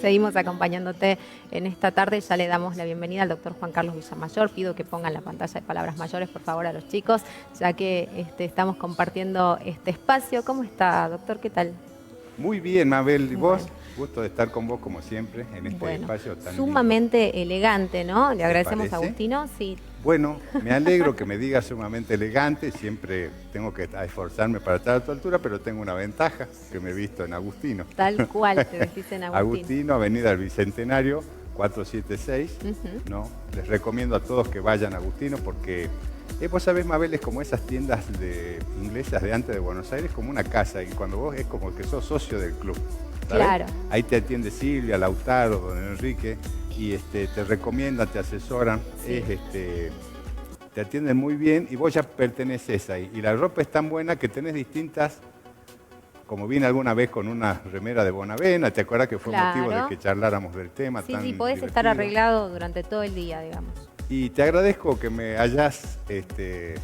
Seguimos acompañándote en esta tarde. Ya le damos la bienvenida al doctor Juan Carlos Villamayor. Pido que pongan la pantalla de palabras mayores, por favor, a los chicos, ya que estamos compartiendo este espacio. ¿Cómo está, doctor? ¿Qué tal? Muy bien, Mabel. ¿Y vos? Bueno. Gusto de estar con vos, como siempre, en este espacio tan sumamente lindo. Elegante, ¿no? Le agradecemos a parece? Agustino. Sí. Bueno, me alegro que me digas sumamente elegante. Siempre tengo que esforzarme para estar a tu altura, pero tengo una ventaja, que me he visto en Agustino. Tal cual te vestís en Agustino. Agustino, Avenida del Bicentenario, 476. ¿No? Les recomiendo a todos que vayan a Agustino porque, vos sabés, Mabel, es como esas tiendas inglesas de antes de Buenos Aires, como una casa, y cuando vos es como que sos socio del club. ¿sabes? Claro. Ahí te atiende Silvia, Lautaro, don Enrique, y te recomiendan, te asesoran, Sí. te atienden muy bien y vos ya perteneces ahí. Y la ropa es tan buena que tenés distintas, como vine alguna vez con una remera de Bonavena, ¿te acuerdas que fue motivo de que charláramos del tema? Sí, tan sí, podés divertido? estar arreglado durante todo el día, digamos. Y te agradezco que me hayas,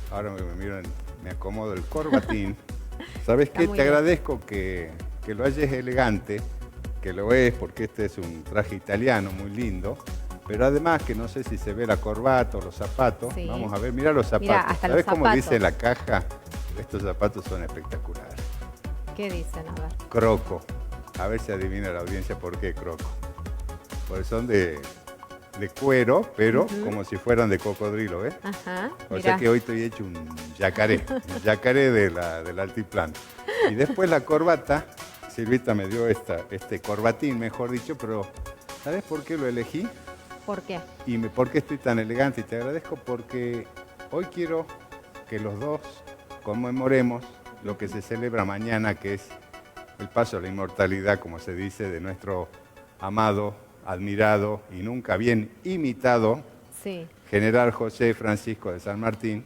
ahora me miro, me acomodo el corbatín. ¿Sabes qué? Te agradezco que lo hayas elegante, que lo es, porque este es un traje italiano muy lindo, pero además que no sé si se ve la corbata o los zapatos. Sí. Vamos a ver, mira los zapatos. Mirá, hasta ¿Sabes los cómo zapatos. dice la caja? Estos zapatos son espectaculares. ¿Qué dicen? A ver. Croco. A ver si adivina la audiencia por qué croco. Porque son de cuero, pero como si fueran de cocodrilo, ¿ves? Ajá, O sea que hoy estoy hecho un yacaré del altiplano. Y después la corbata, Silvita me dio este corbatín, mejor dicho, pero ¿sabes por qué lo elegí? ¿Por qué? Y por qué estoy tan elegante, y te agradezco porque hoy quiero que los dos conmemoremos lo que se celebra mañana, que es el paso a la inmortalidad, como se dice, de nuestro amado, admirado y nunca bien imitado Sí. general José Francisco de San Martín,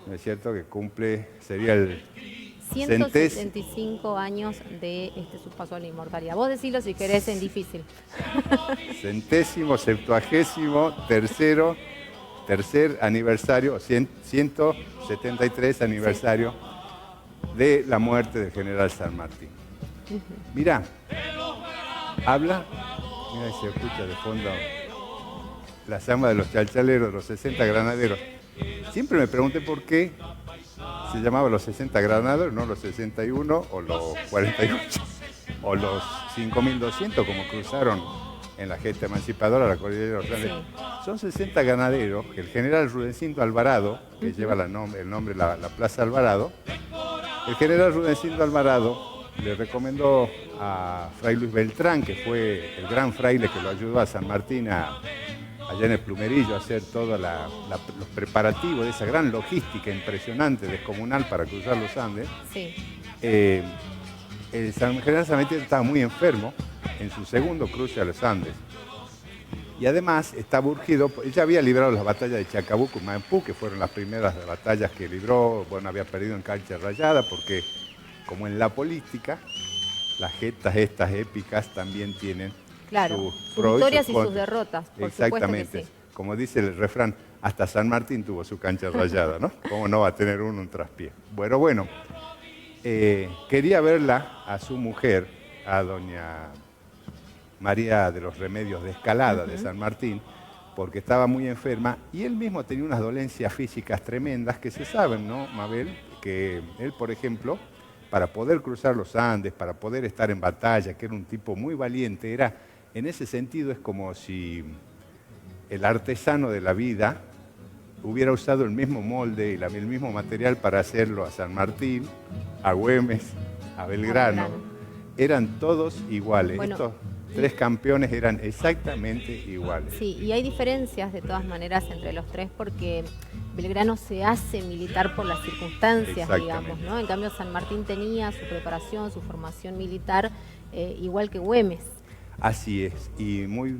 ¿no es cierto? Que sería el 175 años de su paso a la inmortalidad. Vos decilo si querés en difícil. 173º tercer aniversario, 173 aniversario de la muerte del general San Martín. Mirá, habla, mira, se escucha de fondo la samba de los chalchaleros, los 60 granaderos. Siempre me pregunté por qué se llamaba los 60 granaderos, no los 61 o los 48 o los 5.200 como cruzaron en la gesta emancipadora la cordillera de los Andes. Sí. Son 60 granaderos que el general Rudecindo Alvarado, que lleva el nombre la Plaza Alvarado, el general Rudecindo Alvarado le recomendó a Fray Luis Beltrán, que fue el gran fraile que lo ayudó a San Martín allá en el Plumerillo a hacer todos los preparativos de esa gran logística impresionante, descomunal para cruzar los Andes. Sí. El general San Martín estaba muy enfermo en su segundo cruce a los Andes. Y además estaba urgido, él ya había librado las batallas de Chacabuco y Maipú, que fueron las primeras batallas que libró. Bueno, había perdido en cancha rayada porque, como en la política, las gestas estas épicas también tienen sus victorias y sus derrotas. Por exactamente. Sí. Como dice el refrán, hasta San Martín tuvo su cancha rayada, ¿no? ¿Cómo no va a tener uno un traspié? Bueno, quería verla a su mujer, a doña María de los Remedios de Escalada de San Martín, porque estaba muy enferma y él mismo tenía unas dolencias físicas tremendas que se saben, ¿no, Mabel? Que él, por ejemplo, para poder cruzar los Andes, para poder estar en batalla, que era un tipo muy valiente, en ese sentido es como si el artesano de la vida hubiera usado el mismo molde y el mismo material para hacerlo a San Martín, a Güemes, a Belgrano. Eran todos iguales. Bueno, estos tres campeones eran exactamente iguales. Sí, y hay diferencias de todas maneras entre los tres porque Belgrano se hace militar por las circunstancias, digamos, ¿no? En cambio San Martín tenía su preparación, su formación militar, igual que Güemes. Así es, y muy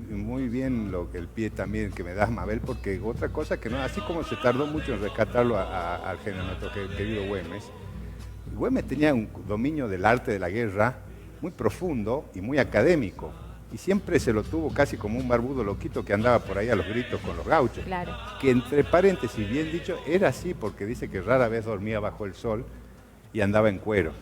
bien el pie también que me das, Mabel, porque otra cosa que no, así como se tardó mucho en rescatarlo al general nuestro querido Güemes, Güemes tenía un dominio del arte de la guerra muy profundo y muy académico, y siempre se lo tuvo casi como un barbudo loquito que andaba por ahí a los gritos con los gauchos. Claro. Que entre paréntesis, bien dicho, era así porque dice que rara vez dormía bajo el sol y andaba en cuero,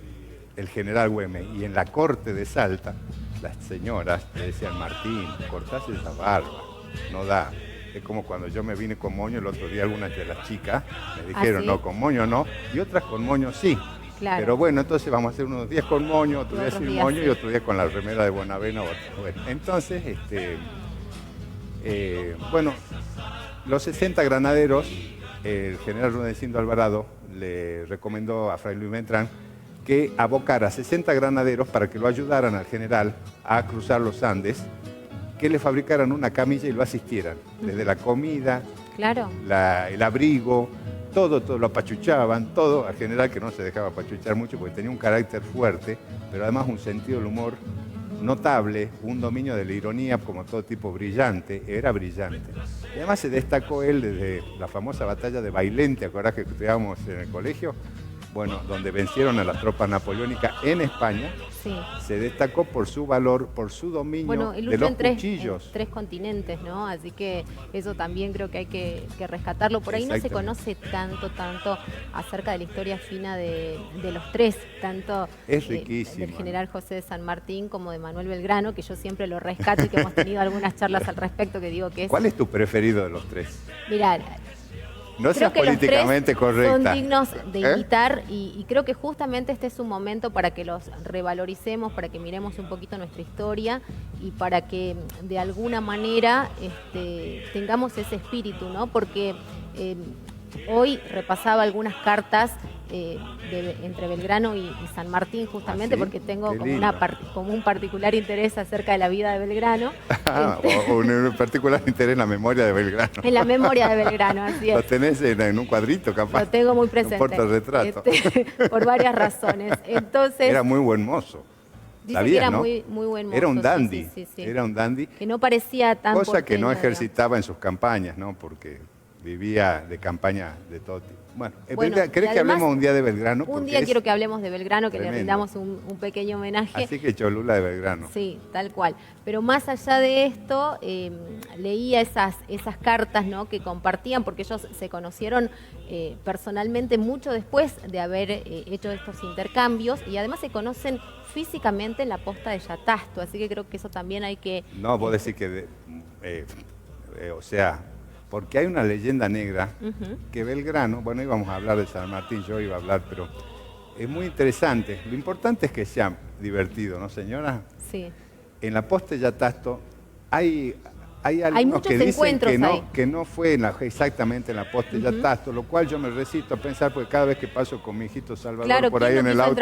el general Güemes, y en la corte de Salta las señoras le decían, Martín, cortás esa barba, no da. Es como cuando yo me vine con moño, el otro día algunas de las chicas me dijeron, ¿sí? no, con moño no, y otras con moño sí. Claro. Pero bueno, entonces vamos a hacer unos días con moño, otro día sin moño sí. y otro día con la remera de Buenavena. Bueno, entonces, bueno, los 60 granaderos, el general Rudecindo Alvarado le recomendó a Fray Luis Beltrán que abocara 60 granaderos para que lo ayudaran al general a cruzar los Andes, que le fabricaran una camilla y lo asistieran, desde la comida, claro, el abrigo, todo lo apachuchaban, todo al general, que no se dejaba apachuchar mucho porque tenía un carácter fuerte, pero además un sentido del humor notable, un dominio de la ironía como todo tipo brillante, era brillante. Y además se destacó él desde la famosa batalla de Bailén, ¿te acordás que estudiábamos en el colegio? Bueno, donde vencieron a las tropas napoleónicas en España, sí. Se destacó por su valor, por su dominio de los cuchillos. En tres continentes, ¿no? Así que eso también creo que hay que rescatarlo. Por ahí no se conoce tanto acerca de la historia fina de los tres, tanto es riquísimo, del general José de San Martín como de Manuel Belgrano, que yo siempre lo rescato y que hemos tenido algunas charlas al respecto, que digo que es... ¿Cuál es tu preferido de los tres? Mirá, no seas políticamente correcta. Son dignos de imitar y creo que justamente este es un momento para que los revaloricemos, para que miremos un poquito nuestra historia y para que de alguna manera tengamos ese espíritu, ¿no? Porque hoy repasaba algunas cartas entre Belgrano y San Martín, justamente porque tengo como un particular interés acerca de la vida de Belgrano. O un particular interés en la memoria de Belgrano. En la memoria de Belgrano, así es. Lo tenés en un cuadrito, capaz. Lo tengo muy presente. Un portarretrato. Por varias razones. Entonces, era muy buen mozo. Dice que era, ¿no? muy buen mozo. Era un dandy. Sí. Era un dandy. Que no parecía tan cosa porteño, que no ejercitaba en sus campañas, ¿no? Porque vivía de campaña de todo tipo. Bueno, ¿querés que hablemos un día de Belgrano? Un día quiero que hablemos de Belgrano, que tremendo. le rindamos un pequeño homenaje. Así que Cholula de Belgrano. Sí, tal cual. Pero más allá de esto, leía esas cartas, ¿no? Que compartían, porque ellos se conocieron personalmente mucho después de haber hecho estos intercambios y además se conocen físicamente en la posta de Yatasto, así que creo que eso también hay que... No, vos decís que, o sea... Porque hay una leyenda negra que Belgrano, bueno, íbamos a hablar de San Martín, yo iba a hablar, pero es muy interesante. Lo importante es que sea divertido, ¿no, señora? Sí. En la posta de Yatasto hay algunos que dicen que no fue exactamente en la posta de Yatasto, lo cual yo me resisto a pensar, porque cada vez que paso con mi hijito Salvador por ahí en el auto,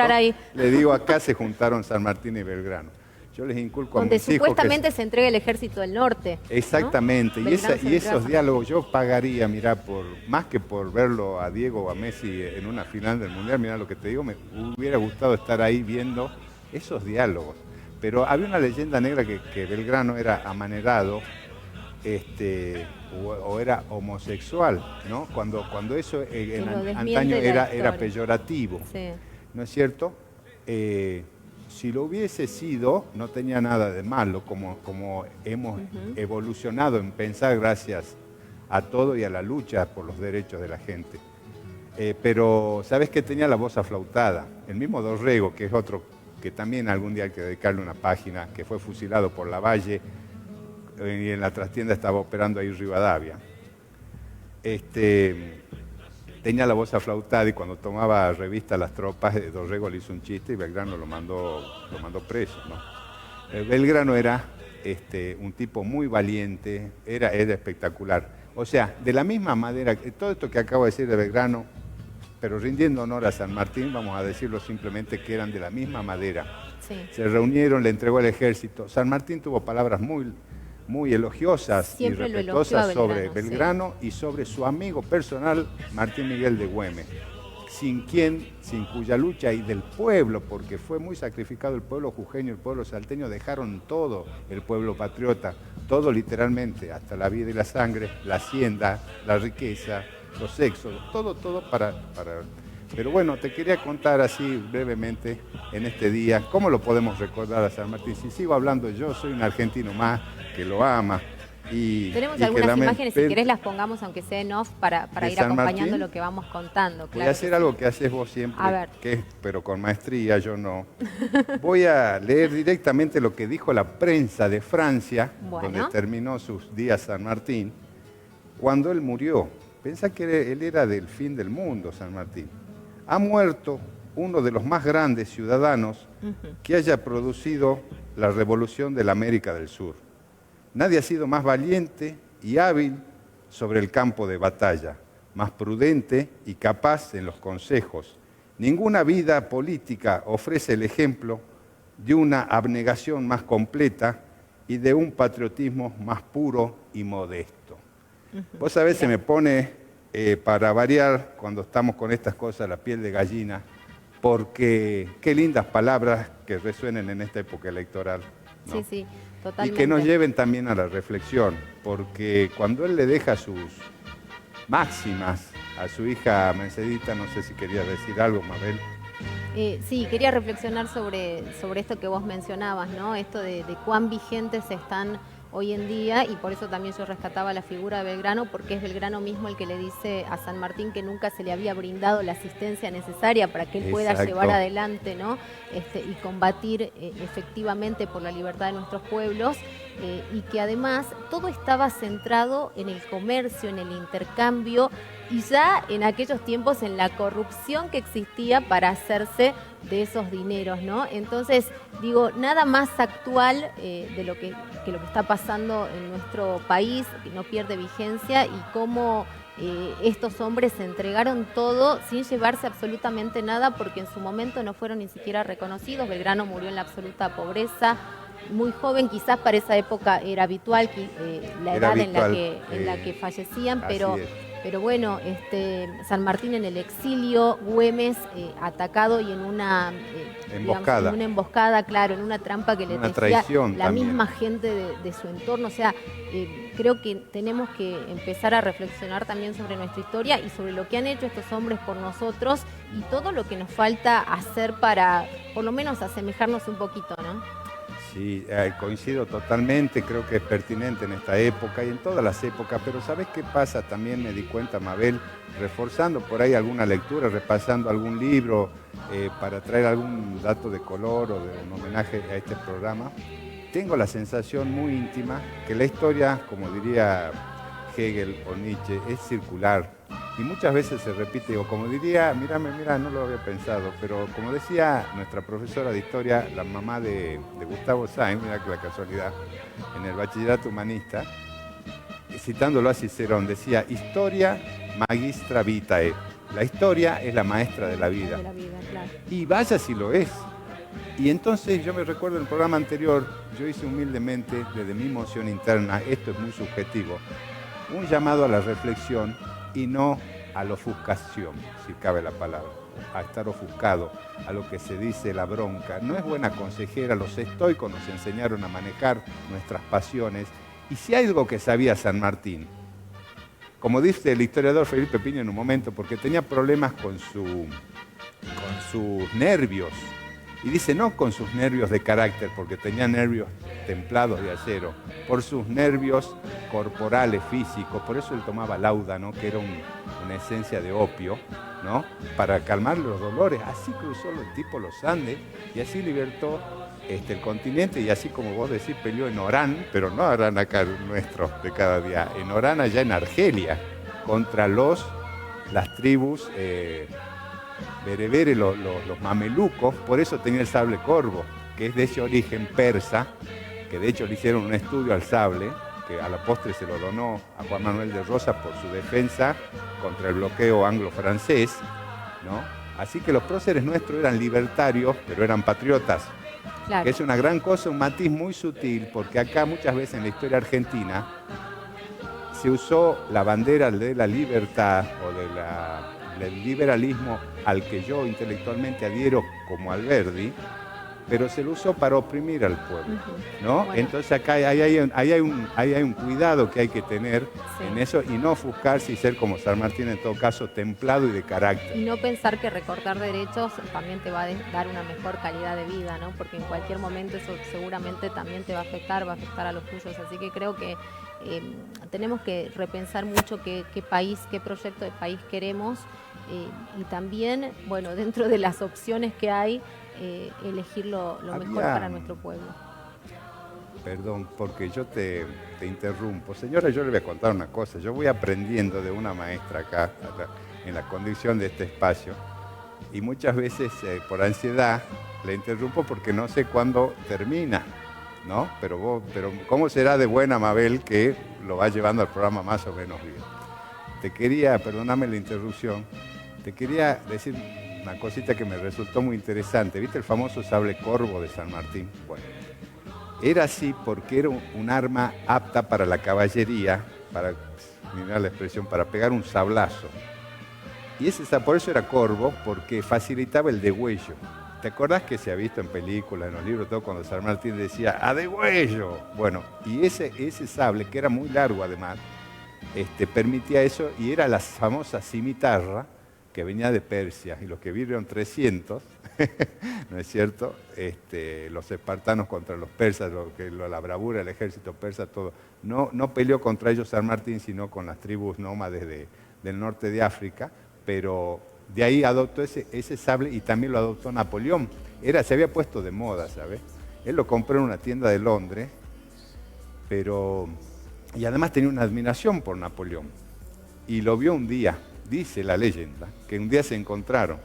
le digo, acá se juntaron San Martín y Belgrano. Yo les inculco a mis hijos donde supuestamente se entrega el Ejército del Norte. Exactamente, ¿no? y esos diálogos yo pagaría, mirá, más que por verlo a Diego o a Messi en una final del Mundial, mirá lo que te digo, me hubiera gustado estar ahí viendo esos diálogos. Pero había una leyenda negra que Belgrano era amanerado, o era homosexual, ¿no? Cuando eso antaño era peyorativo, sí. ¿No es cierto? Si lo hubiese sido, no tenía nada de malo, como hemos evolucionado en pensar gracias a todo y a la lucha por los derechos de la gente. Pero, ¿sabes qué? Tenía la voz aflautada. El mismo Dorrego, que es otro que también algún día hay que dedicarle una página, que fue fusilado por Lavalle y en la trastienda estaba operando ahí Rivadavia. Tenía la voz aflautada y cuando tomaba revista Las Tropas, Dorrego le hizo un chiste y Belgrano lo mandó preso, ¿no? Belgrano era un tipo muy valiente, era espectacular. O sea, de la misma manera, todo esto que acabo de decir de Belgrano, pero rindiendo honor a San Martín, vamos a decirlo simplemente que eran de la misma madera. Sí. Se reunieron, le entregó el ejército. San Martín tuvo palabras muy elogiosas siempre y respetuosas sobre Belgrano y sobre su amigo personal Martín Miguel de Güemes, sin cuya lucha y del pueblo, porque fue muy sacrificado el pueblo jujeño, el pueblo salteño, dejaron todo el pueblo patriota, todo literalmente, hasta la vida y la sangre, la hacienda, la riqueza, los éxodos, todo para... Pero bueno, te quería contar así brevemente en este día, ¿cómo lo podemos recordar a San Martín? Si sigo hablando yo, soy un argentino más que lo ama, Tenemos algunas imágenes, si querés las pongamos, aunque sea en off, para ir acompañando lo que vamos contando. Voy a hacer algo que haces vos siempre, pero con maestría, yo no. Voy a leer directamente lo que dijo la prensa de Francia, donde terminó sus días San Martín, cuando él murió. Pensá que él era del fin del mundo, San Martín. Ha muerto uno de los más grandes ciudadanos que haya producido la revolución de la América del Sur. Nadie ha sido más valiente y hábil sobre el campo de batalla, más prudente y capaz en los consejos. Ninguna vida política ofrece el ejemplo de una abnegación más completa y de un patriotismo más puro y modesto. Vos sabés, se me pone, para variar, cuando estamos con estas cosas, la piel de gallina, porque qué lindas palabras que resuenen en esta época electoral, ¿no? Sí, sí, totalmente. Y que nos lleven también a la reflexión, porque cuando él le deja sus máximas a su hija Mercedita, no sé si querías decir algo, Mabel. Sí, quería reflexionar sobre esto que vos mencionabas, ¿no? Esto de cuán vigentes están hoy en día, y por eso también yo rescataba la figura de Belgrano, porque es Belgrano mismo el que le dice a San Martín que nunca se le había brindado la asistencia necesaria para que él pueda llevar adelante, ¿no? Y combatir efectivamente por la libertad de nuestros pueblos, y que además todo estaba centrado en el comercio, en el intercambio, y ya en aquellos tiempos en la corrupción que existía para hacerse de esos dineros, ¿no? Entonces, digo, nada más actual de lo que está pasando en nuestro país, que no pierde vigencia, y cómo estos hombres se entregaron todo sin llevarse absolutamente nada, porque en su momento no fueron ni siquiera reconocidos. Belgrano murió en la absoluta pobreza, muy joven, quizás para esa época era habitual la edad en la que fallecían, pero bueno, San Martín en el exilio, Güemes atacado y en una emboscada. En una emboscada, claro, en una trampa que le tejía la misma gente de su entorno. O sea, creo que tenemos que empezar a reflexionar también sobre nuestra historia y sobre lo que han hecho estos hombres por nosotros y todo lo que nos falta hacer para, por lo menos, asemejarnos un poquito, ¿no? Sí, coincido totalmente, creo que es pertinente en esta época y en todas las épocas, pero ¿sabés qué pasa? También me di cuenta, Mabel, reforzando por ahí alguna lectura, repasando algún libro para traer algún dato de color o de un homenaje a este programa, tengo la sensación muy íntima que la historia, como diría Hegel o Nietzsche, es circular. Y muchas veces se repite, o como diría, mira, no lo había pensado, pero como decía nuestra profesora de historia, la mamá de Gustavo Sainz, mira que la casualidad, en el bachillerato humanista, citándolo a Cicerón, decía, historia magistra vitae. La historia es la maestra de la vida. De la vida, claro. Y vaya si lo es. Y entonces yo me recuerdo en el programa anterior, yo hice humildemente, desde mi emoción interna, esto es muy subjetivo, un llamado a la reflexión y no a la ofuscación, si cabe la palabra, a estar ofuscado, a lo que se dice la bronca. No es buena consejera, los estoicos nos enseñaron a manejar nuestras pasiones, y si hay algo que sabía San Martín, como dice el historiador Felipe Piña en un momento, porque tenía problemas con sus nervios, y dice no con sus nervios de carácter, porque tenía nervios templados de acero, por sus nervios corporales, físicos, por eso él tomaba láudano, que era una esencia de opio, ¿no? Para calmar los dolores. Así cruzó el tipo los Andes y así libertó el continente, y así como vos decís, peleó en Orán, pero no Orán acá nuestro de cada día, en Orán allá en Argelia, contra las tribus bereberes, los mamelucos. Por eso tenía el sable corvo, que es de ese origen persa, que de hecho le hicieron un estudio al sable, que a la postre se lo donó a Juan Manuel de Rosas por su defensa contra el bloqueo anglo-francés, ¿no? Así que los próceres nuestros eran libertarios, pero eran patriotas. Claro. Que es una gran cosa, un matiz muy sutil, porque acá muchas veces en la historia argentina se usó la bandera de la libertad o del liberalismo al que yo intelectualmente adhiero como Alberdi, pero se lo usó para oprimir al pueblo, ¿no? Bueno. Entonces acá hay un cuidado que hay que tener en eso y no ofuscarse y ser como San Martín, en todo caso, templado y de carácter. Y no pensar que recortar derechos también te va a dar una mejor calidad de vida, ¿no? Porque en cualquier momento eso seguramente también te va a afectar a los tuyos. Así que creo que tenemos que repensar mucho qué país, qué proyecto de país queremos y también, bueno, dentro de las opciones que hay, elegir lo mejor para nuestro pueblo. Perdón, porque yo te interrumpo. Señora, yo le voy a contar una cosa. Yo voy aprendiendo de una maestra acá, en la conducción de este espacio, y muchas veces por ansiedad le interrumpo porque no sé cuándo termina, ¿no? Pero ¿cómo será de buena Mabel que lo va llevando al programa más o menos bien? Te quería, perdóname la interrupción, te quería decir una cosita que me resultó muy interesante. ¿Viste el famoso sable corvo de San Martín? Bueno, era así porque era un arma apta para la caballería, para, mirar la expresión, para pegar un sablazo. Y por eso era corvo, porque facilitaba el degüello. ¿Te acordás que se ha visto en películas, en los libros, todo cuando San Martín decía ¡a degüello! Bueno, y ese sable, que era muy largo además, permitía eso, y era la famosa cimitarra, que venía de Persia, y los que vivieron 300, ¿no es cierto? Los espartanos contra los persas, la bravura del ejército persa, todo. No peleó contra ellos San Martín, sino con las tribus nómades del norte de África, pero de ahí adoptó ese sable y también lo adoptó Napoleón. Se había puesto de moda, ¿sabes? Él lo compró en una tienda de Londres, y además tenía una admiración por Napoleón. Y lo vio un día. Dice la leyenda que un día se encontraron.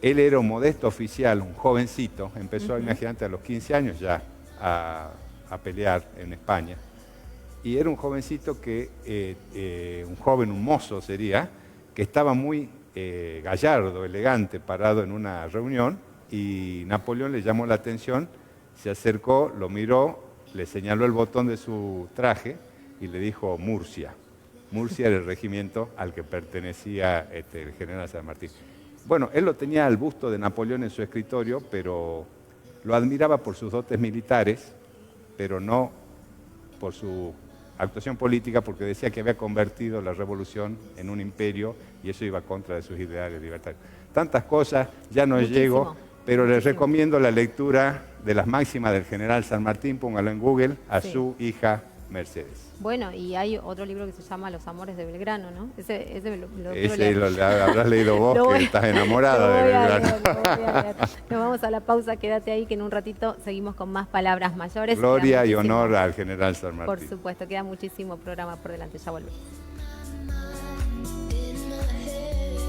Él era un modesto oficial, un jovencito, empezó, imagínate, a los 15 años ya a pelear en España. Y era un jovencito un mozo sería, que estaba muy gallardo, elegante, parado en una reunión, y Napoleón le llamó la atención, se acercó, lo miró, le señaló el botón de su traje y le dijo Murcia. Murcia era el regimiento al que pertenecía el general San Martín. Bueno, él lo tenía al busto de Napoleón en su escritorio, pero lo admiraba por sus dotes militares, pero no por su actuación política, porque decía que había convertido la revolución en un imperio y eso iba contra de sus ideales libertarios. Tantas cosas, ya no llego, pero les recomiendo la lectura de las máximas del general San Martín, póngalo en Google, a su hija Mercedes. Bueno, y hay otro libro que se llama Los amores de Belgrano, ¿no? Ese lo habrás leído vos, que estás enamorada de Belgrano. Nos vamos a la pausa, quédate ahí que en un ratito seguimos con más palabras mayores. Gloria y honor al general San Martín. Por supuesto, queda muchísimo programa por delante, ya volvemos.